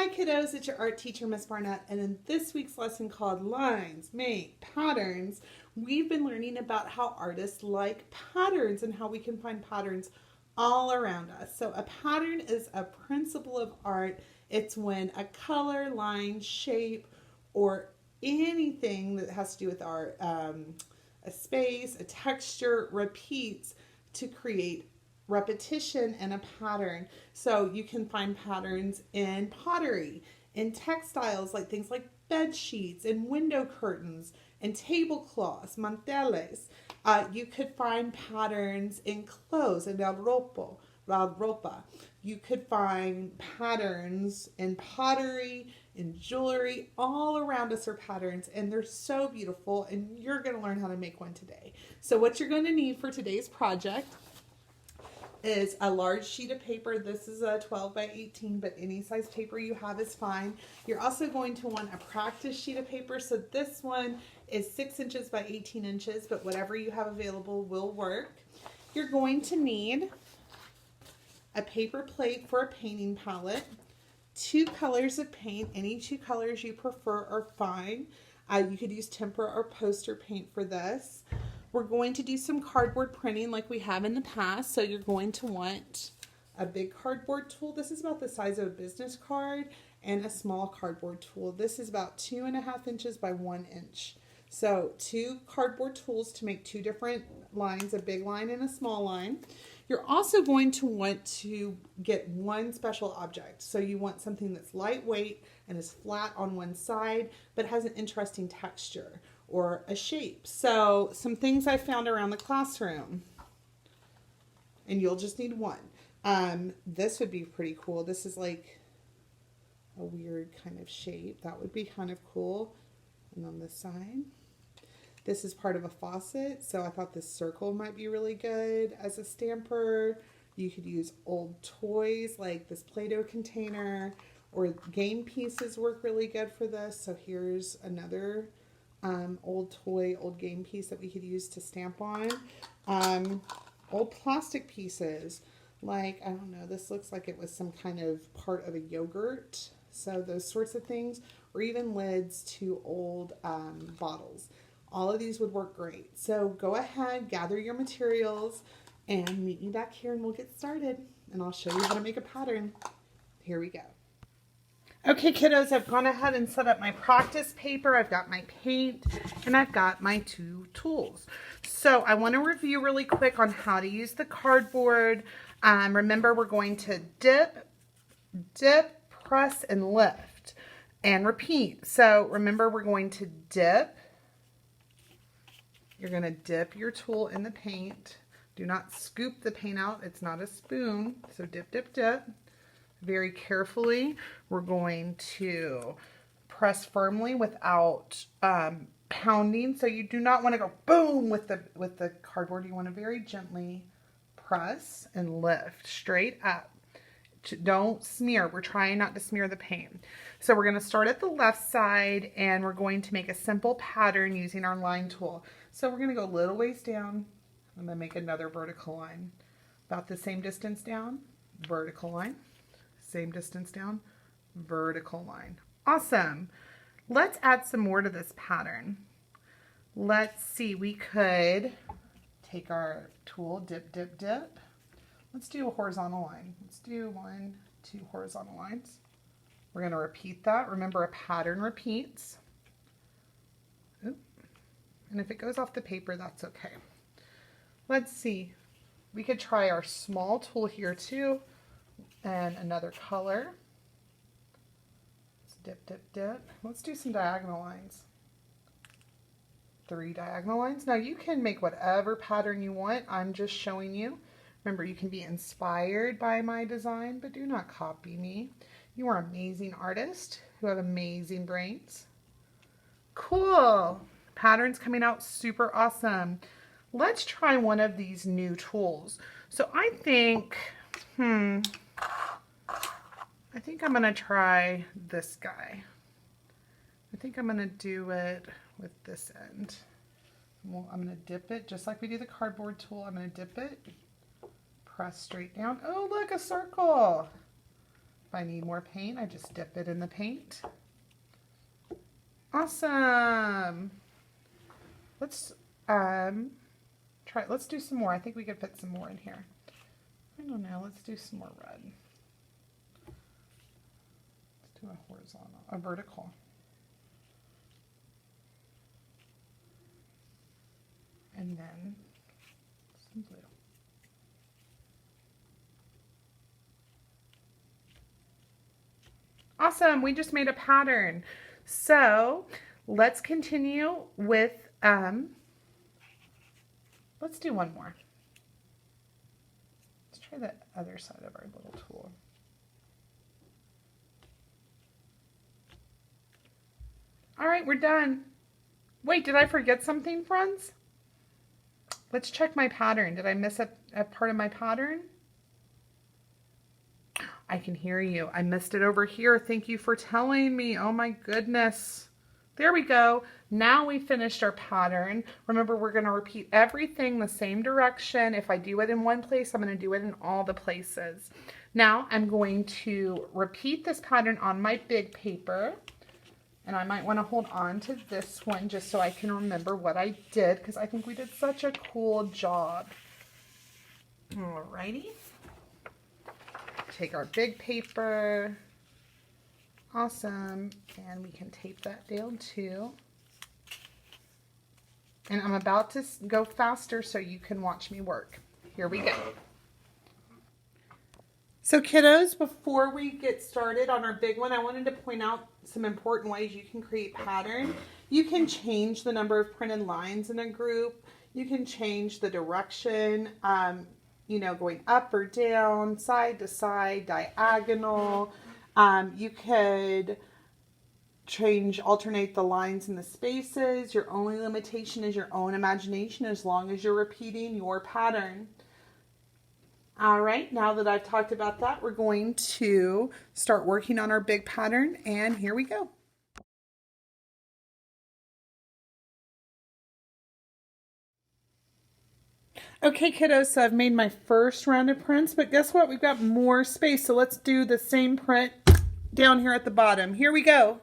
Hi kiddos, it's your art teacher, Miss Barnett, and in this week's lesson called Lines Make Patterns, we've been learning about how artists like patterns and how we can find patterns all around us. So a pattern is a principle of art. It's when a color, line, shape, or anything that has to do with art, a space, a texture, repeats to create repetition and a pattern. So you can find patterns in pottery, in textiles, like things like bed sheets and window curtains and tablecloths, manteles. You could find patterns in clothes, in la ropa. You could find patterns in pottery, in jewelry. All around us are patterns, and they're so beautiful, and you're going to learn how to make one today. So what you're going to need for today's project is a large sheet of paper. This is a 12 by 18, but any size paper you have is fine. You're also going to want a practice sheet of paper. So this one is 6 inches by 18 inches, but whatever you have available will work. You're going to need a paper plate for a painting palette, 2 colors of paint. Any 2 colors you prefer are fine. You could use tempera or poster paint for this. We're going to do some cardboard printing like we have in the past. So you're going to want a big cardboard tool. This is about the size of a business card, and a small cardboard tool. This is about 2.5 inches by 1 inch. So 2 cardboard tools to make 2 different lines, a big line and a small line. You're also going to want to get one special object. So you want something that's lightweight and is flat on one side, but has an interesting texture or a shape. So some things I found around the classroom, and you'll just need one. This would be pretty cool. This is like a weird kind of shape. That would be kind of cool. And on this side, this is part of a faucet, so I thought this circle might be really good as a stamper. You could use old toys like this Play-Doh container, or game pieces work really good for this. So here's another old toy, old game piece that we could use to stamp on. Old plastic pieces, like, I don't know, this looks like it was some kind of part of a yogurt. So those sorts of things, or even lids to old bottles. All of these would work great. So go ahead, gather your materials, and meet me back here and we'll get started. And I'll show you how to make a pattern. Here we go. Okay, kiddos, I've gone ahead and set up my practice paper. I've got my paint, and I've got my 2 tools. So I want to review really quick on how to use the cardboard. Remember, we're going to dip, press, and lift, and repeat. So remember, we're going to dip. You're going to dip your tool in the paint. Do not scoop the paint out. It's not a spoon. So dip, dip, dip. Very carefully, we're going to press firmly without pounding. So you do not want to go boom with the cardboard. You want to very gently press and lift straight up. Don't smear. We're trying not to smear the paint. So we're going to start at the left side, and we're going to make a simple pattern using our line tool. So we're going to go a little ways down. I'm going to make another vertical line. About the same distance down, vertical line. Same distance down, vertical line. Awesome. Let's add some more to this pattern. Let's see, we could take our tool, dip, dip, dip. Let's do a horizontal line. Let's do 1, 2 horizontal lines. We're going to repeat that. Remember, a pattern repeats. Oop. And if it goes off the paper, that's okay. Let's see. We could try our small tool here too. And another color. Let's dip, dip, dip. Let's do some diagonal lines. 3 diagonal lines. Now you can make whatever pattern you want. I'm just showing you. Remember, you can be inspired by my design, but do not copy me. You are amazing artists who have amazing brains. Cool. Patterns coming out super awesome. Let's try one of these new tools. So I think, I think I'm going to try this guy. I think I'm going to do it with this end. Well, I'm going to dip it just like we do the cardboard tool. I'm going to dip it, press straight down. Oh, look, a circle. If I need more paint, I just dip it in the paint. Awesome. Let's let's do some more. I think we could fit some more in here. I don't know. Let's do some more red. Let's do a horizontal, a vertical. And then some blue. Awesome. We just made a pattern. So let's continue with, let's do one more. Let's try the other side of our little tool. All right, we're done. Wait, did I forget something, friends? Let's check my pattern. Did I miss a part of my pattern? I can hear you. I missed it over here. Thank you for telling me. Oh my goodness. There we go. Now we finished our pattern. Remember, we're going to repeat everything the same direction. If I do it in one place, I'm going to do it in all the places. Now I'm going to repeat this pattern on my big paper. And I might want to hold on to this one just so I can remember what I did, because I think we did such a cool job. Alrighty. Take our big paper. Awesome. And we can tape that down too. And I'm about to go faster so you can watch me work. Here we go. So kiddos, before we get started on our big one, I wanted to point out some important ways you can create pattern. You can change the number of printed lines in a group. You can change the direction, you know, going up or down, side to side, diagonal. You could alternate the lines and the spaces. Your only limitation is your own imagination as long as you're repeating your pattern. All right, now that I've talked about that, we're going to start working on our big pattern, and here we go. Okay, kiddos, so I've made my first round of prints, but guess what? We've got more space, so let's do the same print down here at the bottom. Here we go.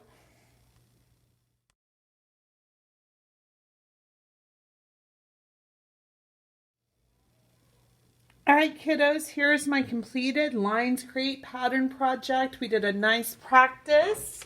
All right, kiddos, here's my completed Lines Create Pattern project. We did a nice practice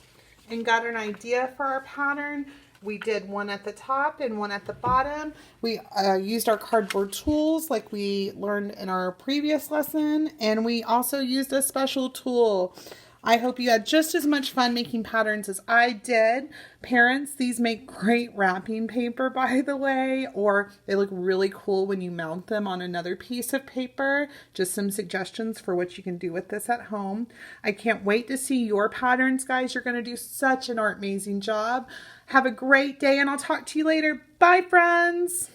and got an idea for our pattern. We did one at the top and one at the bottom. We used our cardboard tools like we learned in our previous lesson, and we also used a special tool. I hope you had just as much fun making patterns as I did. Parents, these make great wrapping paper, by the way, or they look really cool when you mount them on another piece of paper. Just some suggestions for what you can do with this at home. I can't wait to see your patterns, guys. You're going to do such an amazing job. Have a great day, and I'll talk to you later. Bye, friends.